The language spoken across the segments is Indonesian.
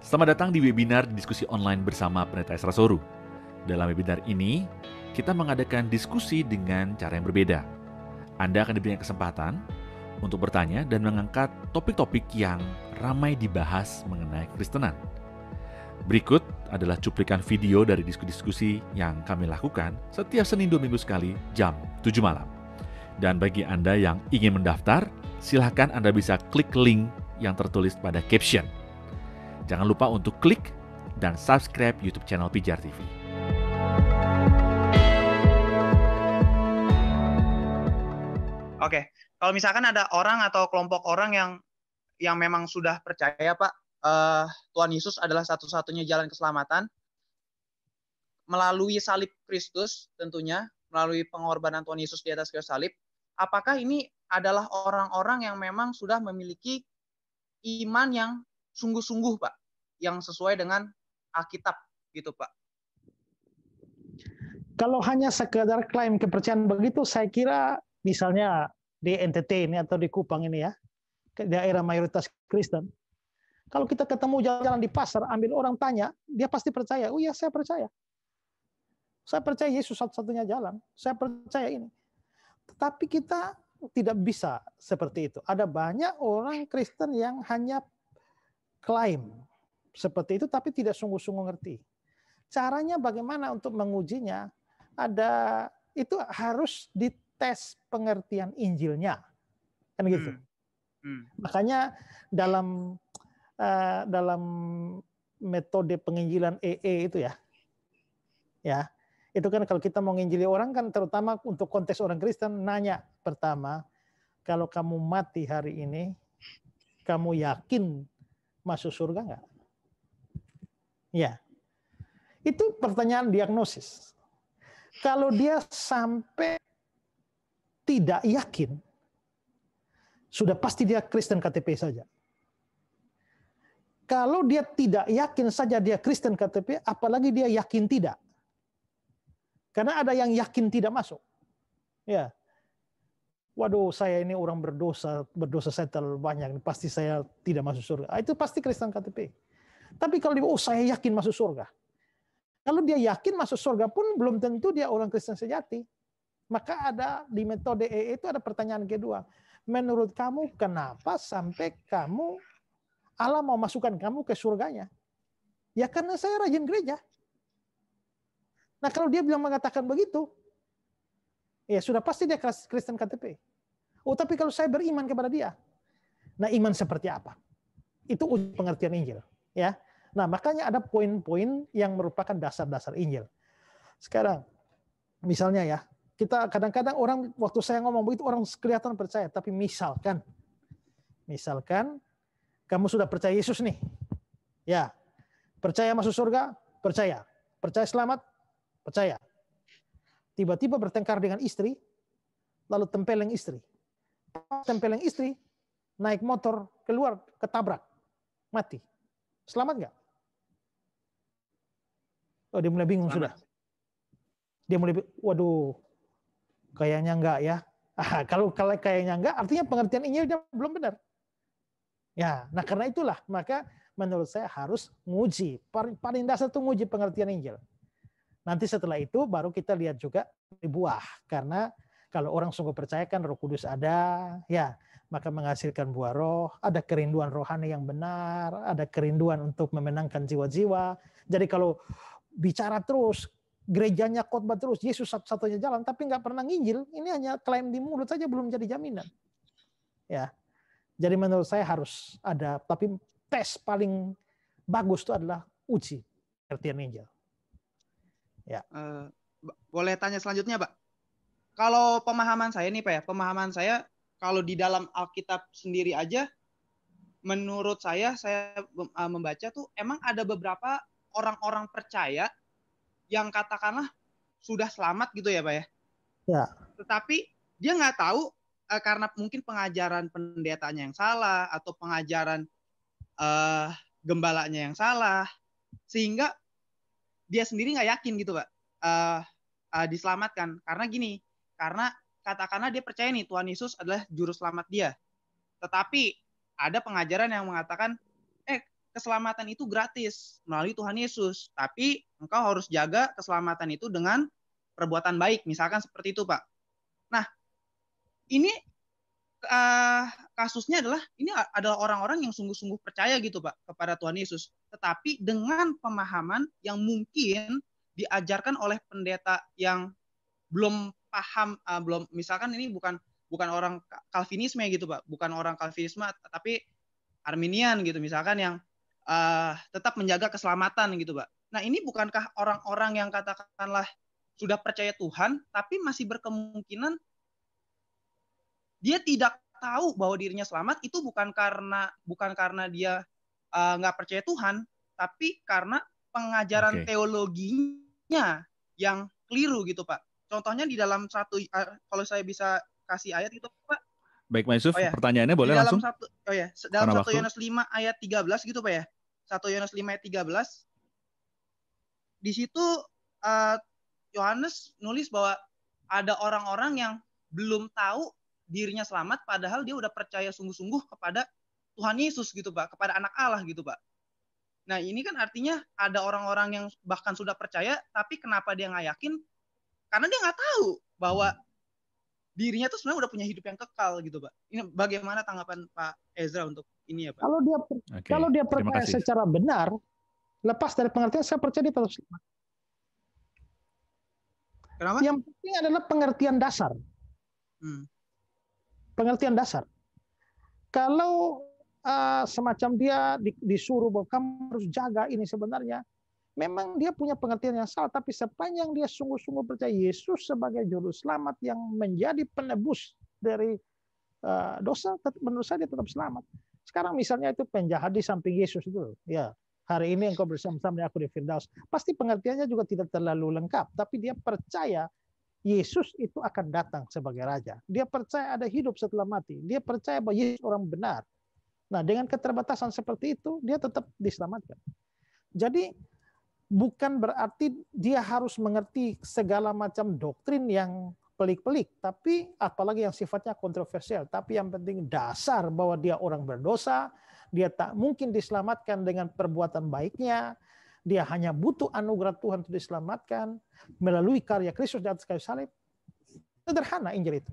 Selamat datang di webinar diskusi online bersama Pendeta Esra Soru. Dalam webinar ini, kita mengadakan diskusi dengan cara yang berbeda. Anda akan diberikan kesempatan untuk bertanya dan mengangkat topik-topik yang ramai dibahas mengenai Kristenan. Berikut adalah cuplikan video dari diskusi-diskusi yang kami lakukan setiap Senin 2 minggu sekali jam 7 malam. Dan bagi Anda yang ingin mendaftar, silakan Anda bisa klik link yang tertulis pada caption. Jangan lupa untuk klik dan subscribe YouTube channel Pijar TV. Oke, kalau misalkan ada orang atau kelompok orang yang memang sudah percaya, Pak, Tuhan Yesus adalah satu-satunya jalan keselamatan, melalui salib Kristus tentunya, melalui pengorbanan Tuhan Yesus di atas kayu salib, apakah ini adalah orang-orang yang memang sudah memiliki iman yang sungguh-sungguh, Pak, yang sesuai dengan Alkitab gitu, Pak? Kalau hanya sekedar klaim kepercayaan begitu, saya kira misalnya di NTT ini atau di Kupang ini ya, daerah mayoritas Kristen, kalau kita ketemu jalan-jalan di pasar, ambil orang tanya, dia pasti percaya. Oh iya, saya percaya. Saya percaya Yesus satu-satunya jalan. Saya percaya ini. Tetapi kita tidak bisa seperti itu. Ada banyak orang Kristen yang hanya klaim seperti itu, tapi tidak sungguh-sungguh ngerti. Caranya bagaimana untuk mengujinya? Itu harus dites pengertian Injilnya, kan gitu. Makanya dalam metode penginjilan EE itu ya, itu kan kalau kita mau nginjili orang kan terutama untuk konteks orang Kristen nanya pertama, kalau kamu mati hari ini, kamu yakin masuk surga nggak? Ya, itu pertanyaan diagnosis. Kalau dia sampai tidak yakin, sudah pasti dia Kristen KTP saja. Kalau dia tidak yakin saja dia Kristen KTP, apalagi dia yakin tidak. Karena ada yang yakin tidak masuk. Ya, waduh saya ini orang berdosa saya terlalu banyak, pasti saya tidak masuk surga. Itu pasti Kristen KTP. Tapi kalau dia, saya yakin masuk surga. Kalau dia yakin masuk surga pun belum tentu dia orang Kristen sejati. Maka ada di metode EE itu ada pertanyaan kedua. Menurut kamu kenapa sampai Allah mau masukkan kamu ke surganya? Ya karena saya rajin gereja. Nah kalau dia bilang mengatakan begitu, ya sudah pasti dia Kristen KTP. Oh tapi kalau saya beriman kepada dia, nah iman seperti apa? Itu uji pengertian Injil. Ya. Nah makanya ada poin-poin yang merupakan dasar-dasar Injil. Sekarang misalnya ya, kita kadang-kadang orang waktu saya ngomong begitu orang kelihatan percaya, tapi misalkan kamu sudah percaya Yesus nih, ya percaya masuk surga, percaya selamat, percaya. Tiba-tiba bertengkar dengan istri, lalu tempeleng istri, naik motor keluar ketabrak, mati, selamat nggak? Oh dia mulai bingung sudah. Dia mulai, waduh, kayaknya enggak ya. Kalau kayaknya enggak, artinya pengertian Injilnya belum benar. Ya, nah karena itulah maka menurut saya harus nguji. Paling dasar itu nguji pengertian Injil. Nanti setelah itu baru kita lihat juga buah. Karena kalau orang sungguh percaya kan Roh Kudus ada, ya maka menghasilkan buah roh, ada kerinduan rohani yang benar, ada kerinduan untuk memenangkan jiwa-jiwa. Jadi kalau bicara terus, gerejanya khotbah terus, Yesus satu-satunya jalan, tapi nggak pernah nginjil, ini hanya klaim di mulut saja belum jadi jaminan. Ya, jadi menurut saya harus ada, tapi tes paling bagus itu adalah uji pengertian Injil. Ya. Boleh tanya selanjutnya, Pak? Kalau pemahaman saya nih, Pak ya, kalau di dalam Alkitab sendiri aja, menurut saya membaca tuh emang ada beberapa orang-orang percaya yang katakanlah sudah selamat gitu ya Pak ya. Ya. Tetapi dia nggak tahu karena mungkin pengajaran pendetanya yang salah atau pengajaran gembalanya yang salah, sehingga dia sendiri nggak yakin gitu Pak diselamatkan. Karena katakanlah dia percaya nih Tuhan Yesus adalah juru selamat dia. Tetapi ada pengajaran yang mengatakan keselamatan itu gratis melalui Tuhan Yesus. Tapi engkau harus jaga keselamatan itu dengan perbuatan baik. Misalkan seperti itu, Pak. Nah, ini kasusnya ini adalah orang-orang yang sungguh-sungguh percaya gitu, Pak, kepada Tuhan Yesus. Tetapi dengan pemahaman yang mungkin diajarkan oleh pendeta yang belum paham, misalkan ini bukan orang Calvinisme gitu, Pak, bukan orang Calvinisme, tapi Arminian gitu, misalkan yang tetap menjaga keselamatan gitu, Pak. Nah, ini bukankah orang-orang yang katakanlah sudah percaya Tuhan, tapi masih berkemungkinan dia tidak tahu bahwa dirinya selamat, itu bukan karena dia nggak percaya Tuhan, tapi karena pengajaran teologinya yang keliru gitu, Pak. Contohnya di dalam kalau saya bisa kasih ayat itu, Pak. Baik, Pak Yusuf, pertanyaannya boleh langsung? Dalam 1 Yohanes 5 ayat 13 gitu, Pak ya. 1 Yohanes 5 ayat 13. Di situ Yohanes nulis bahwa ada orang-orang yang belum tahu dirinya selamat, padahal dia udah percaya sungguh-sungguh kepada Tuhan Yesus gitu, Pak, kepada anak Allah gitu, Pak. Nah, ini kan artinya ada orang-orang yang bahkan sudah percaya, tapi kenapa dia nggak yakin? Karena dia nggak tahu bahwa dirinya tuh sebenarnya udah punya hidup yang kekal gitu, Pak. Ini bagaimana tanggapan Pak Ezra untuk ini ya, Pak? Kalau dia percaya secara benar, lepas dari pengertian, saya percaya dia tetap selamat. Kenapa? Yang penting adalah pengertian dasar. Pengertian dasar. Kalau semacam dia disuruh bahwa kamu harus jaga ini, sebenarnya memang dia punya pengertian yang salah, tapi sepanjang dia sungguh-sungguh percaya Yesus sebagai juru selamat yang menjadi penebus dari dosa, menurut saya dia tetap selamat. Sekarang misalnya itu penjahat di samping Yesus itu, ya, hari ini engkau bersama-sama dengan aku di Firdaus, pasti pengertiannya juga tidak terlalu lengkap, tapi dia percaya Yesus itu akan datang sebagai raja. Dia percaya ada hidup setelah mati. Dia percaya bahwa Yesus orang benar. Nah, dengan keterbatasan seperti itu, dia tetap diselamatkan. Jadi, bukan berarti dia harus mengerti segala macam doktrin yang pelik-pelik, tapi apalagi yang sifatnya kontroversial. Tapi yang penting dasar bahwa dia orang berdosa, dia tak mungkin diselamatkan dengan perbuatan baiknya, dia hanya butuh anugerah Tuhan untuk diselamatkan melalui karya Kristus di atas kayu salib. Sederhana Injil itu.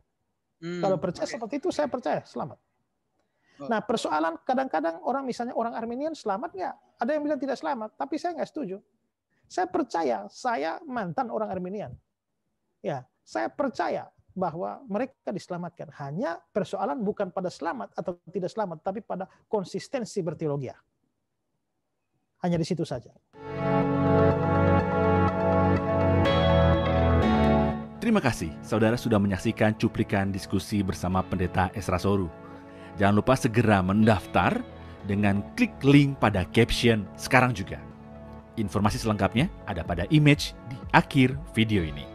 Kalau percaya seperti itu, saya percaya selamat. Nah, persoalan kadang-kadang misalnya orang Arminian selamat nggak? Ada yang bilang tidak selamat, tapi saya nggak setuju. Saya percaya, saya mantan orang Arminian. Ya, saya percaya bahwa mereka diselamatkan. Hanya persoalan bukan pada selamat atau tidak selamat, tapi pada konsistensi berteologi. Hanya di situ saja. Terima kasih, saudara sudah menyaksikan cuplikan diskusi bersama Pendeta Ezra Soru. Jangan lupa segera mendaftar dengan klik link pada caption sekarang juga. Informasi selengkapnya ada pada image di akhir video ini.